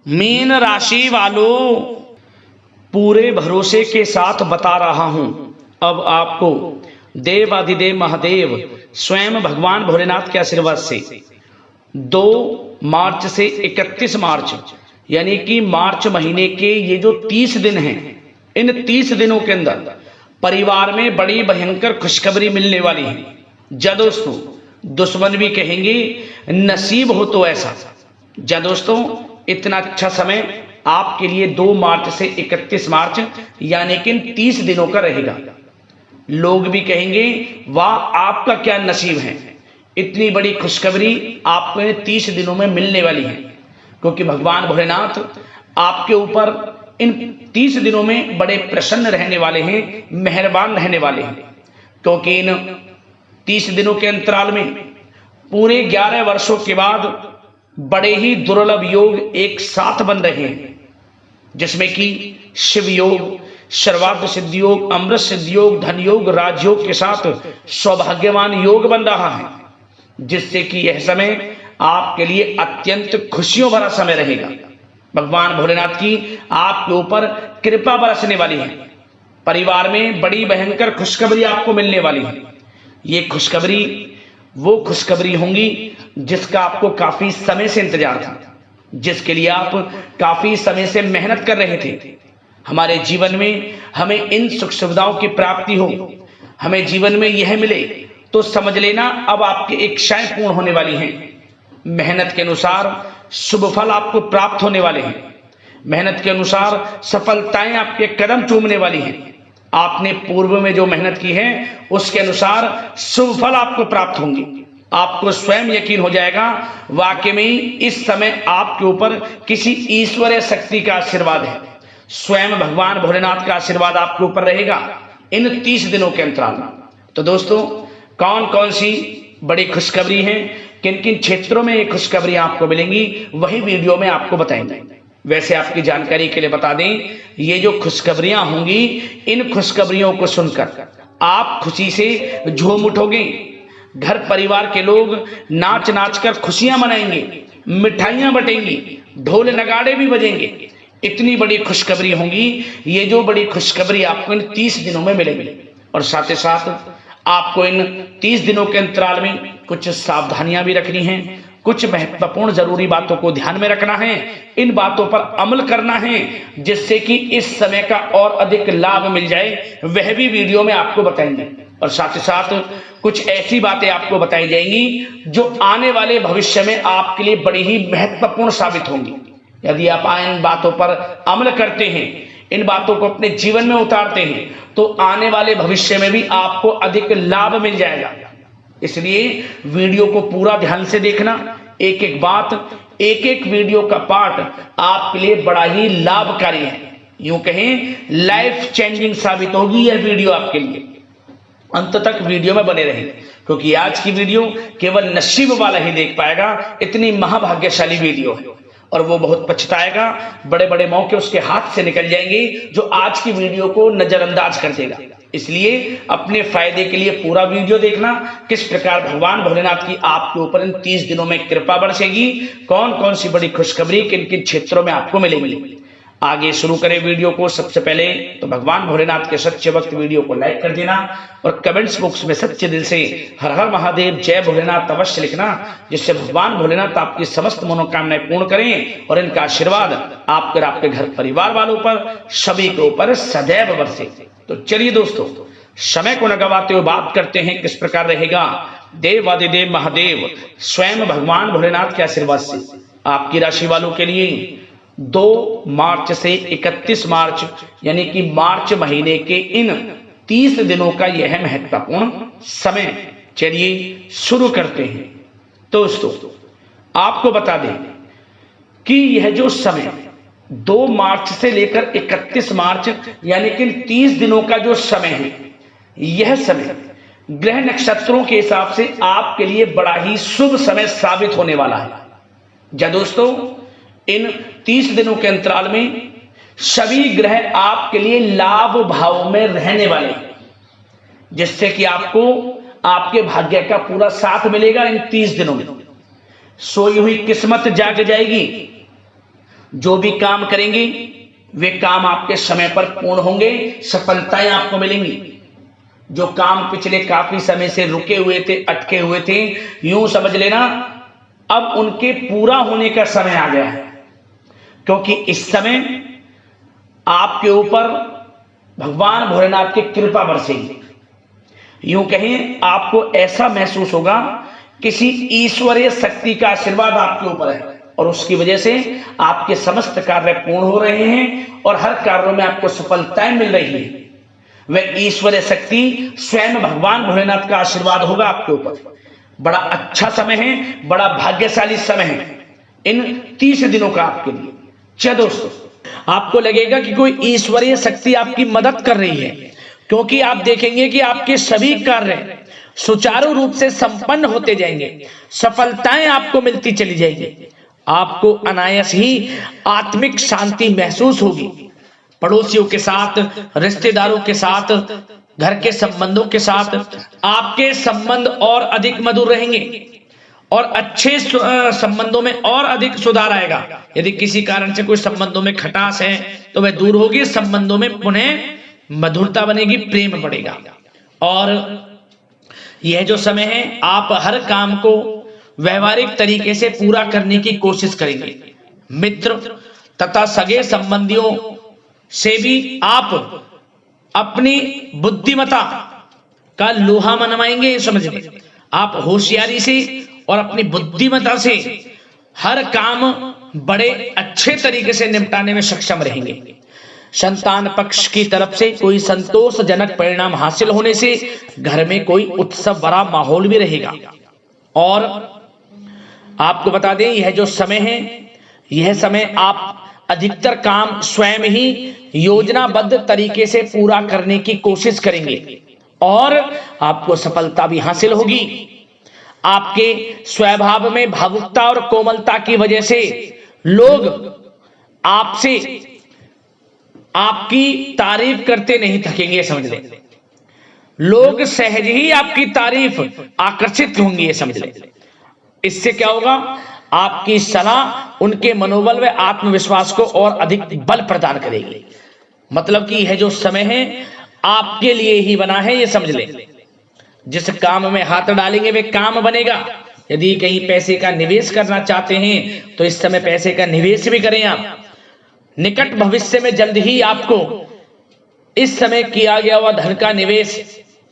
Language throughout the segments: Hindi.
मीन राशि वालों, पूरे भरोसे के साथ बता रहा हूं अब आपको देवाधिदेव महादेव स्वयं भगवान भोलेनाथ के आशीर्वाद से 2 मार्च से 31 मार्च यानी कि मार्च महीने के ये जो 30 दिन हैं, इन 30 दिनों के अंदर परिवार में बड़ी भयंकर खुशखबरी मिलने वाली है। जा दोस्तों, दुश्मन भी कहेंगे नसीब हो तो ऐसा। जा दोस्तों, इतना अच्छा समय आपके लिए 2 मार्च से 31 मार्च यानी कि 30 दिनों का रहेगा। लोग भी कहेंगे वाह आपका क्या नसीब है, इतनी बड़ी खुशखबरी आपको इन 30 दिनों में मिलने वाली है, क्योंकि भगवान भोलेनाथ आपके ऊपर इन 30 दिनों में बड़े प्रसन्न रहने वाले हैं, मेहरबान रहने वाले हैं। क्योंकि इन 30 दिनों के अंतराल में पूरे 11 वर्षों के बाद बड़े ही दुर्लभ योग एक साथ बन रहे हैं, जिसमें कि शिव योग, सर्वार्थ सिद्धि योग, अमृत सिद्धि योग, धन योग, राजयोग के साथ सौभाग्यवान योग बन रहा है, जिससे कि यह समय आपके लिए अत्यंत खुशियों भरा समय रहेगा। भगवान भोलेनाथ की आपके ऊपर कृपा बरसने वाली है। परिवार में बड़ी भयंकर खुशखबरी आपको मिलने वाली है। ये खुशखबरी वो खुशखबरी होंगी जिसका आपको काफी समय से इंतजार था, जिसके लिए आप काफी समय से मेहनत कर रहे थे। हमारे जीवन में हमें इन सुख सुविधाओं की प्राप्ति हो, हमें जीवन में यह मिले, तो समझ लेना अब आपकी इच्छाएं पूर्ण होने वाली हैं। मेहनत के अनुसार शुभ फल आपको प्राप्त होने वाले हैं। मेहनत के अनुसार सफलताएं आपके कदम चूमने वाली हैं। आपने पूर्व में जो मेहनत की है उसके अनुसार शुभ फल आपको प्राप्त होंगे। आपको स्वयं यकीन हो जाएगा वाकई में इस समय आपके ऊपर किसी ईश्वरीय शक्ति का आशीर्वाद है। स्वयं भगवान भोलेनाथ का आशीर्वाद आपके ऊपर रहेगा इन 30 दिनों के अंतराल में। तो दोस्तों, कौन कौन सी बड़ी खुशखबरी है, किन किन क्षेत्रों में ये खुशखबरी आपको मिलेंगी, वही वीडियो में आपको बताएंगे। वैसे आपकी जानकारी के लिए बता दें, ये जो खुशखबरियां होंगी, इन खुशखबरियों को सुनकर आप खुशी से झूम उठोगे। घर परिवार के लोग नाच नाच कर खुशियां मनाएंगे, मिठाइयां बटेंगी, ढोल नगाड़े भी बजेंगे। इतनी बड़ी खुशखबरी होंगी। ये जो बड़ी खुशखबरी आपको इन 30 दिनों में मिलेगी, और साथ ही साथ आपको इन 30 दिनों के अंतराल में कुछ सावधानियां भी रखनी हैं, कुछ महत्वपूर्ण जरूरी बातों को ध्यान में रखना है, इन बातों पर अमल करना है, जिससे कि इस समय का और अधिक लाभ मिल जाए, वह भी वीडियो में आपको बताएंगे। और साथ ही साथ कुछ ऐसी बातें आपको बताई जाएंगी जो आने वाले भविष्य में आपके लिए बड़ी ही महत्वपूर्ण साबित होंगी। यदि आप इन बातों पर अमल करते हैं, इन बातों को अपने जीवन में उतारते हैं, तो आने वाले भविष्य में भी आपको अधिक लाभ मिल जाएगा। इसलिए वीडियो को पूरा ध्यान से देखना। एक एक बात, एक एक वीडियो का पार्ट आपके लिए बड़ा ही लाभकारी है। यूं कहें लाइफ चेंजिंग साबित होगी यह वीडियो आपके लिए। अंत तक वीडियो में बने रहें, क्योंकि आज की वीडियो केवल नसीब वाला ही देख पाएगा। इतनी महाभाग्यशाली वीडियो है, और वो बहुत पछताएगा। बड़े बड़े मौके उसके हाथ से निकल जाएंगे जो आज की वीडियो को नजरअंदाज कर देगा। इसलिए अपने फायदे के लिए पूरा वीडियो देखना, किस प्रकार भगवान भोलेनाथ की आपके ऊपर इन 30 दिनों में कृपा बरसेगी, कौन कौन सी बड़ी खुशखबरी किन किन क्षेत्रों में आपको मिलेगी। आगे शुरू करें वीडियो को। सबसे पहले तो भगवान भोलेनाथ के सच्चे भक्त वीडियो को लाइक कर देना, और कमेंट्स बॉक्स में सच्चे दिल से हर हर महादेव जय भोलेनाथ अवश्य लिखना, जिससे भगवान भोलेनाथ आपकी समस्त मनोकामनाएं पूर्ण करें और इनका आशीर्वाद आप पर, आपके घर परिवार वालों पर, सभी के ऊपर सदैव बरसे। तो चलिए दोस्तों, समय को न गवाते हुए बात करते हैं किस प्रकार रहेगा देवाधिदेव महादेव स्वयं भगवान भोलेनाथ के आशीर्वाद से आपकी राशि वालों के लिए 2 मार्च से 31 मार्च यानी कि मार्च महीने के इन 30 दिनों का यह महत्वपूर्ण समय। चलिए शुरू करते हैं। दोस्तों, आपको बता दें कि यह जो समय 2 मार्च से लेकर 31 मार्च यानी कि 30 दिनों का जो समय है, यह समय ग्रह नक्षत्रों के हिसाब से आपके लिए बड़ा ही शुभ समय साबित होने वाला है। जा दोस्तों, इन 30 दिनों के अंतराल में सभी ग्रह आपके लिए लाभ भाव में रहने वाले हैं, जिससे कि आपको आपके भाग्य का पूरा साथ मिलेगा इन 30 दिनों में। सोई हुई किस्मत जाग जाएगी, जो भी काम करेंगी वे काम आपके समय पर पूर्ण होंगे, सफलताएं आपको मिलेंगी। जो काम पिछले काफी समय से रुके हुए थे, अटके हुए थे, यूं समझ लेना अब उनके पूरा होने का समय आ गया है, क्योंकि इस समय आपके ऊपर भगवान भोलेनाथ की कृपा बरसेगी। यूं कहें आपको ऐसा महसूस होगा किसी ईश्वरीय शक्ति का आशीर्वाद आपके ऊपर है और उसकी वजह से आपके समस्त कार्य पूर्ण हो रहे हैं और हर कार्यों में आपको सफलताएं मिल रही है। वह ईश्वरीय शक्ति स्वयं भगवान भोलेनाथ का आशीर्वाद होगा आपके ऊपर। बड़ा अच्छा समय है, बड़ा भाग्यशाली समय है इन 30 दिनों का आपके लिए। क्या दोस्तों, आपको लगेगा कि कोई ईश्वरीय शक्ति आपकी मदद कर रही है, क्योंकि आप देखेंगे कि आपके सभी कार्य सुचारू रूप से संपन्न होते जाएंगे, सफलताएं आपको मिलती चली जाएंगी, आपको अनायास ही आत्मिक शांति महसूस होगी। पड़ोसियों के साथ, रिश्तेदारों के साथ, घर के संबंधों के साथ आपके संबंध और अधिक मधुर रहेंगे और अच्छे संबंधों में और अधिक सुधार आएगा। यदि किसी कारण से कोई संबंधों में खटास है तो वह दूर होगी, संबंधों में पुनः मधुरता बनेगी, प्रेम बढ़ेगा। और यह जो समय है आप हर काम को व्यवहारिक तरीके से पूरा करने की कोशिश करेंगे। मित्र तथा सगे संबंधियों से भी आप अपनी बुद्धिमत्ता का लोहा मनवाएंगे। समझिए, आप होशियारी से और अपनी बुद्धिमत्ता से हर काम बड़े अच्छे तरीके से निपटाने में सक्षम रहेंगे। संतान पक्ष की तरफ से कोई संतोषजनक परिणाम हासिल होने से घर में कोई उत्सव भरा माहौल भी रहेगा। और आपको बता दें, यह जो समय है, यह समय आप अधिकतर काम स्वयं ही योजनाबद्ध तरीके से पूरा करने की कोशिश करेंगे और आपको सफलता भी हासिल होगी। आपके स्वभाव में भावुकता और कोमलता की वजह से लोग आपसे आपकी तारीफ करते नहीं थकेंगे। समझ लें, लोग सहज ही आपकी तारीफ आकर्षित होंगे, ये समझ लें। इससे क्या होगा, आपकी सलाह उनके मनोबल व आत्मविश्वास को और अधिक बल प्रदान करेगी। मतलब कि यह जो समय है आपके लिए ही बना है, ये समझ लें। जिस काम में हाथ डालेंगे वे काम बनेगा। यदि कहीं पैसे का निवेश करना चाहते हैं तो इस समय पैसे का निवेश भी करें आप। निकट भविष्य में जल्द ही आपको इस समय किया गया हुआ धन का निवेश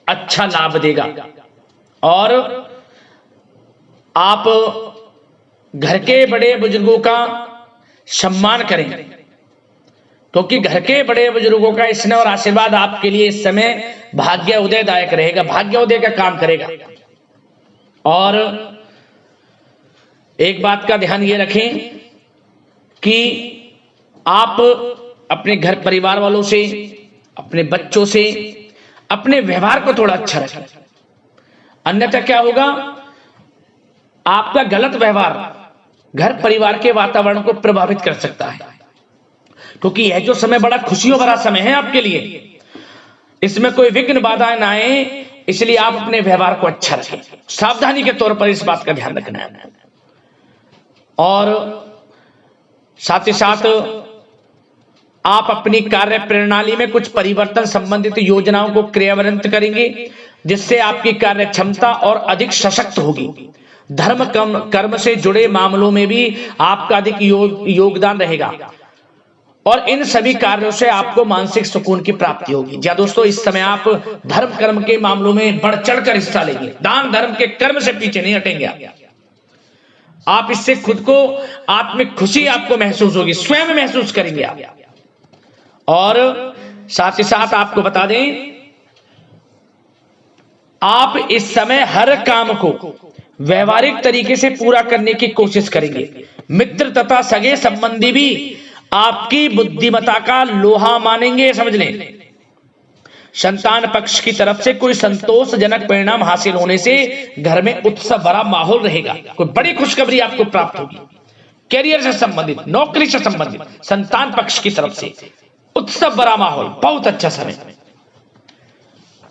अच्छा लाभ देगा और आप घर के बड़े बुजुर्गों का सम्मान करें, क्योंकि घर के बड़े बुजुर्गों का स्नेह और आशीर्वाद आपके लिए इस समय भाग्य उदयदायक रहेगा, भाग्य उदय का काम करेगा। और एक बात का ध्यान ये रखें कि आप अपने घर परिवार वालों से, अपने बच्चों से अपने व्यवहार को थोड़ा अच्छा रखें, अन्यथा क्या होगा, आपका गलत व्यवहार घर परिवार के वातावरण को प्रभावित कर सकता है। क्योंकि यह जो समय बड़ा खुशियों भरा समय है आपके लिए, इसमें कोई विघ्न बाधाएं ना आए, इसलिए आप अपने व्यवहार को अच्छा रखें। सावधानी के तौर पर इस बात का ध्यान रखना है। और साथ ही साथ आप अपनी कार्य प्रणाली में कुछ परिवर्तन संबंधित योजनाओं को क्रियान्वित करेंगे, जिससे आपकी कार्य क्षमता और अधिक सशक्त होगी। धर्म कर्म से जुड़े मामलों में भी आपका अधिक योगदान रहेगा और इन सभी कार्यों से आपको मानसिक सुकून की प्राप्ति होगी। जी दोस्तों, इस समय आप धर्म कर्म के मामलों में बढ़ चढ़कर हिस्सा लेंगे, दान धर्म के कर्म से पीछे नहीं हटेंगे आप। इससे खुद को आत्मिक खुशी आपको महसूस होगी, स्वयं महसूस करेंगे आप। और साथ ही साथ आपको बता दें, आप इस समय हर काम को व्यवहारिक तरीके से पूरा करने की कोशिश करेंगे। मित्र तथा सगे संबंधी भी आपकी बुद्धिमत्ता का लोहा मानेंगे। समझ लें, संतान पक्ष की तरफ से कोई संतोषजनक परिणाम हासिल होने से घर में उत्सव भरा माहौल रहेगा। कोई बड़ी खुशखबरी आपको प्राप्त होगी, कैरियर से संबंधित, नौकरी से संबंधित, संतान पक्ष की तरफ से उत्सव भरा माहौल, बहुत अच्छा समय।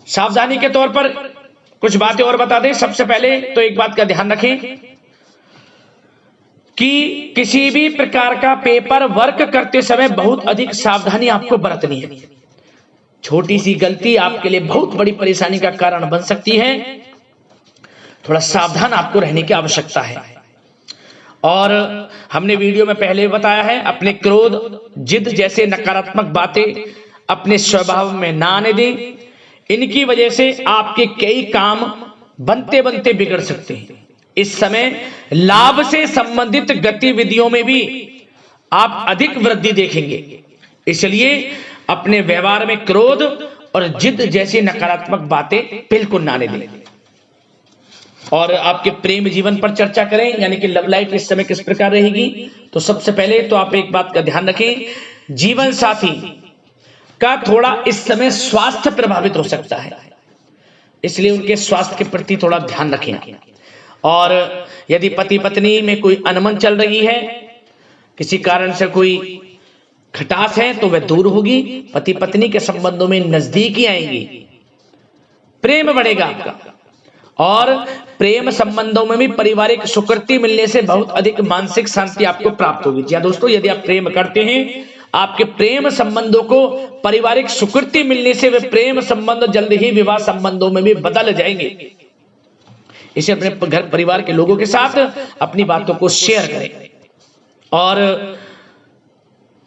सावधानी के तौर पर कुछ बातें और बता दें। सबसे पहले तो एक बात का ध्यान रखें कि किसी भी प्रकार का पेपर वर्क करते समय बहुत अधिक सावधानी आपको बरतनी है। छोटी सी गलती आपके लिए बहुत बड़ी परेशानी का कारण बन सकती है। थोड़ा सावधान आपको रहने की आवश्यकता है। और हमने वीडियो में पहले बताया है, अपने क्रोध, जिद जैसे नकारात्मक बातें अपने स्वभाव में ना आने दें। इनकी वजह से आपके कई काम बनते बनते बिगड़ सकते हैं। इस समय लाभ से संबंधित गतिविधियों में भी आप अधिक वृद्धि देखेंगे। इसलिए अपने व्यवहार में क्रोध और जिद जैसी नकारात्मक बातें बिल्कुल ना आने दें। और आपके प्रेम जीवन पर चर्चा करें, यानी कि लव लाइफ इस समय किस प्रकार रहेगी। तो सबसे पहले तो आप एक बात का ध्यान रखें, जीवन साथी का थोड़ा इस समय स्वास्थ्य प्रभावित हो सकता है, इसलिए उनके स्वास्थ्य के प्रति थोड़ा ध्यान रखें। और यदि पति पत्नी में कोई अनबन चल रही है, किसी कारण से कोई खटास है, तो वह दूर होगी। पति पत्नी के संबंधों में नजदीकी आएंगी, प्रेम बढ़ेगा आपका। और प्रेम संबंधों में भी पारिवारिक स्वीकृति मिलने से बहुत अधिक मानसिक शांति आपको प्राप्त होगी। जी दोस्तों, यदि आप प्रेम करते हैं, आपके प्रेम संबंधों को पारिवारिक स्वीकृति मिलने से वे प्रेम संबंध जल्द ही विवाह संबंधों में भी बदल जाएंगे। इसे अपने घर परिवार के लोगों के साथ अपनी बातों को शेयर करें। और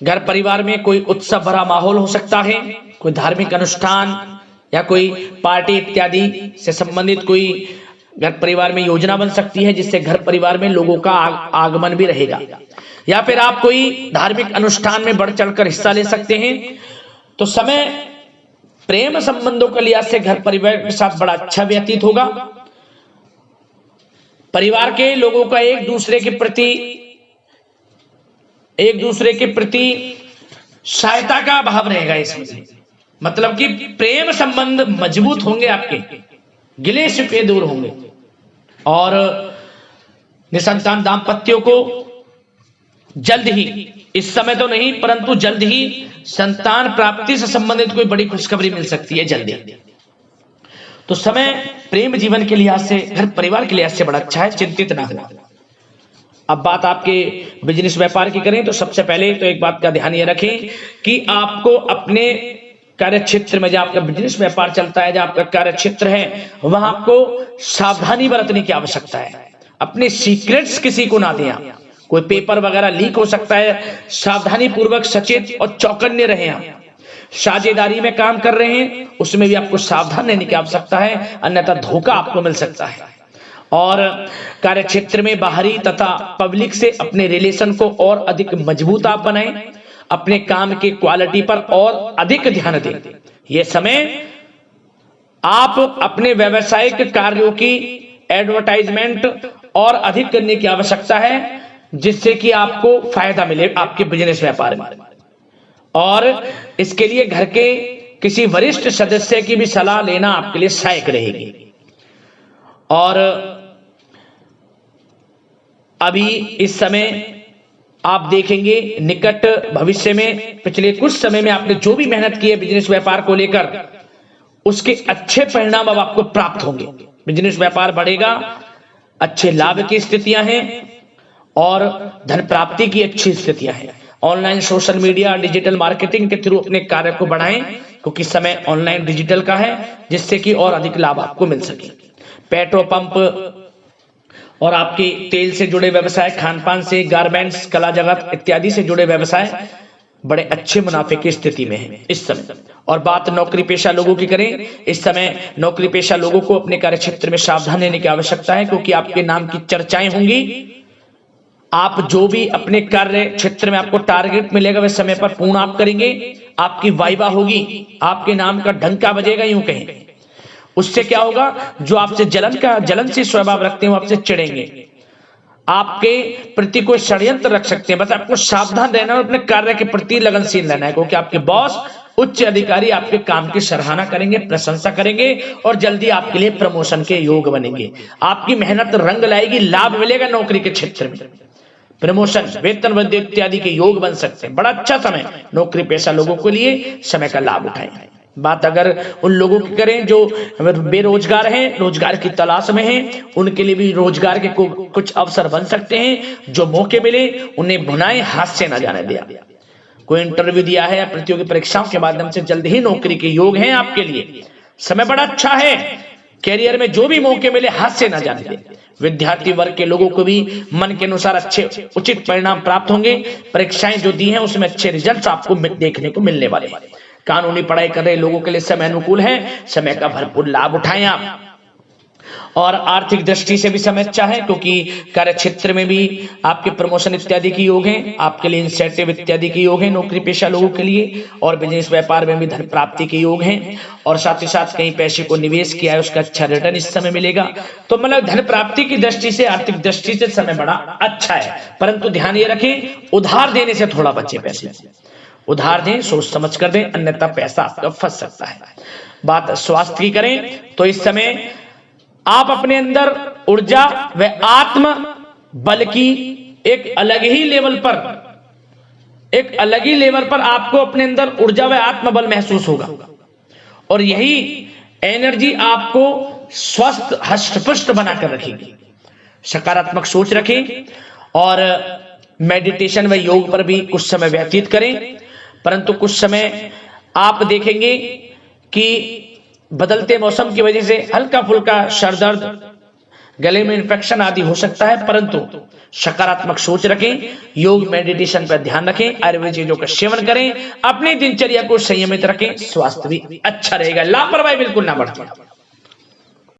घर परिवार में कोई उत्सव भरा माहौल हो सकता है, कोई धार्मिक अनुष्ठान या कोई पार्टी इत्यादि से संबंधित कोई घर परिवार में योजना बन सकती है, जिससे घर परिवार में लोगों का आगमन भी रहेगा। या फिर आप कोई धार्मिक अनुष्ठान में बढ़ चढ़कर हिस्सा ले सकते हैं। तो समय प्रेम संबंधों के लिहाज से घर परिवार के साथ बड़ा अच्छा व्यतीत होगा। परिवार के लोगों का एक दूसरे के प्रति सहायता का भाव रहेगा इसमें, मतलब कि प्रेम संबंध मजबूत होंगे, आपके गिले शिकवे दूर होंगे। और निसंतान दाम्पत्यों को जल्द ही, इस समय तो नहीं परंतु जल्द ही संतान प्राप्ति से संबंधित कोई बड़ी खुशखबरी मिल सकती है जल्दी। तो समय प्रेम जीवन के लिहाज से, घर परिवार के लिहाज से बड़ा अच्छा है, चिंतित ना हो। अब बात आपके बिजनेस व्यापार की करें, तो सबसे पहले तो एक बात का ध्यान ये रखें कि आपको अपने कार्य क्षेत्र में, जहां आपका बिजनेस व्यापार चलता है, जहां आपका कार्य क्षेत्र है, वहां आपको सावधानी बरतने की आवश्यकता है। अपने सीक्रेट्स किसी को ना दें आप। कोई पेपर वगैरह लीक हो सकता है, सावधानी पूर्वक सचेत और चौकन्ने रहें आप। साझेदारी में काम कर रहे हैं, उसमें भी आपको सावधान रहने की आवश्यकता है, अन्यथा धोखा आपको मिल सकता है। और कार्य क्षेत्र में बाहरी तथा पब्लिक से अपने रिलेशन को और अधिक मजबूत आप बनाएं। अपने काम की क्वालिटी पर और अधिक ध्यान दें। यह समय आप अपने व्यावसायिक कार्यों की एडवर्टाइजमेंट और अधिक करने की आवश्यकता है, जिससे कि आपको फायदा मिले आपके बिजनेस व्यापार में। और इसके लिए घर के किसी वरिष्ठ सदस्य की भी सलाह लेना आपके लिए सहायक रहेगी। और अभी इस समय आप देखेंगे, निकट भविष्य में, पिछले कुछ समय में आपने जो भी मेहनत की है बिजनेस व्यापार को लेकर, उसके अच्छे परिणाम अब आपको प्राप्त होंगे। बिजनेस व्यापार बढ़ेगा, अच्छे लाभ की स्थितियां हैं और धन प्राप्ति की अच्छी स्थितियां हैं। Online social media, digital marketing के थ्रू अपने कार्य को बढ़ाएं, क्योंकि समय ऑनलाइन डिजिटल का है, जिससे कि और अधिक लाभ आपको मिल सके। पेट्रोल पंप और आपके तेल से जुड़े व्यवसाय, खान पान से, गारमेंट्स, कला जगत इत्यादि से जुड़े व्यवसाय बड़े अच्छे मुनाफे की स्थिति में है इस समय। और बात नौकरी पेशा लोगों की करें, इस समय नौकरी पेशा लोगों को अपने कार्य क्षेत्र में सावधान रहने की आवश्यकता है, क्योंकि आपके नाम की चर्चाएं होंगी। आप जो भी अपने कार्य क्षेत्र में आपको टारगेट मिलेगा, वह समय पर पूर्ण आप करेंगे। आपकी वाइवा होगी, आपके नाम का डंका बजेगा, यूं कहें। उससे क्या होगा, जो आपसे जलन से स्वभाव रखते हैं, वो आपसे चिढ़ेंगे, आपके प्रति कोई षड्यंत्र रख सकते हैं। बस आपको सावधान रहना और अपने कार्य के प्रति लगनशील रहना है, क्योंकि आपके बॉस, उच्च अधिकारी आपके काम की सराहना करेंगे, प्रशंसा करेंगे और जल्दी आपके लिए प्रमोशन के योग बनेंगे। आपकी मेहनत रंग लाएगी, लाभ मिलेगा नौकरी के क्षेत्र में, प्रमोशन, वेतन वृद्धि इत्यादि के योग बन सकते हैं। बड़ा अच्छा समय नौकरी पेशा लोगों के लिए, समय का लाभ उठाएं। बात अगर उन लोगों की करें जो बेरोजगार हैं, रोजगार की तलाश में हैं, उनके लिए भी रोजगार के कुछ अवसर बन सकते हैं। जो मौके मिले उन्हें भुनाएं, हाथ से ना जाने दिया। कोई इंटरव्यू दिया है या प्रतियोगी परीक्षाओं के माध्यम से जल्द ही नौकरी के योग हैं आपके लिए। समय बड़ा अच्छा है। कैरियर में जो भी मौके मिले हाथ से ना जाने दें। विद्यार्थी वर्ग के लोगों को भी मन के अनुसार अच्छे उचित परिणाम प्राप्त होंगे। परीक्षाएं जो दी हैं उसमें अच्छे रिजल्ट आपको देखने को मिलने वाले हैं। कानूनी पढ़ाई कर रहे लोगों के लिए समय अनुकूल है। समय का भरपूर लाभ उठाएं आप। और आर्थिक दृष्टि से भी समय अच्छा है, क्योंकि कार्य क्षेत्र में भी आपके प्रमोशन इत्यादि के योग हैं। आपके लिए इंसेंटिव इत्यादि के योग हैं नौकरी पेशा लोगों के लिए। और बिजनेस व्यापार में भी धन प्राप्ति के योग हैं। और साथ ही साथ कहीं पैसे को निवेश किया है उसका अच्छा रिटर्न इस समय मिलेगा। तो मतलब धन प्राप्ति की दृष्टि से, आर्थिक दृष्टि से समय बड़ा अच्छा है। परंतु ध्यान ये रखें, उधार देने से थोड़ा बचे। पैसे उधार दें, सोच समझ कर दें, अन्यथा पैसा आपका फंस सकता है। बात स्वास्थ्य की करें तो इस समय आप अपने अंदर ऊर्जा व आत्म बल की एक अलग ही लेवल पर आपको अपने अंदर ऊर्जा व आत्म बल महसूस होगा। और यही एनर्जी आपको स्वस्थ हष्ट-पुष्ट बनाकर रखेगी। सकारात्मक सोच रखें और मेडिटेशन व योग पर भी कुछ समय व्यतीत करें। परंतु कुछ समय आप देखेंगे कि बदलते मौसम की वजह से हल्का फुल्का सर दर्द, गले में इंफेक्शन आदि हो सकता है। परंतु सकारात्मक सोच रखें, योग मेडिटेशन पर ध्यान रखें, आयुर्वेद चीजों का सेवन करें, अपनी दिनचर्या को संयमित रखें, स्वास्थ्य भी अच्छा रहेगा। लापरवाही बिल्कुल ना बरतें।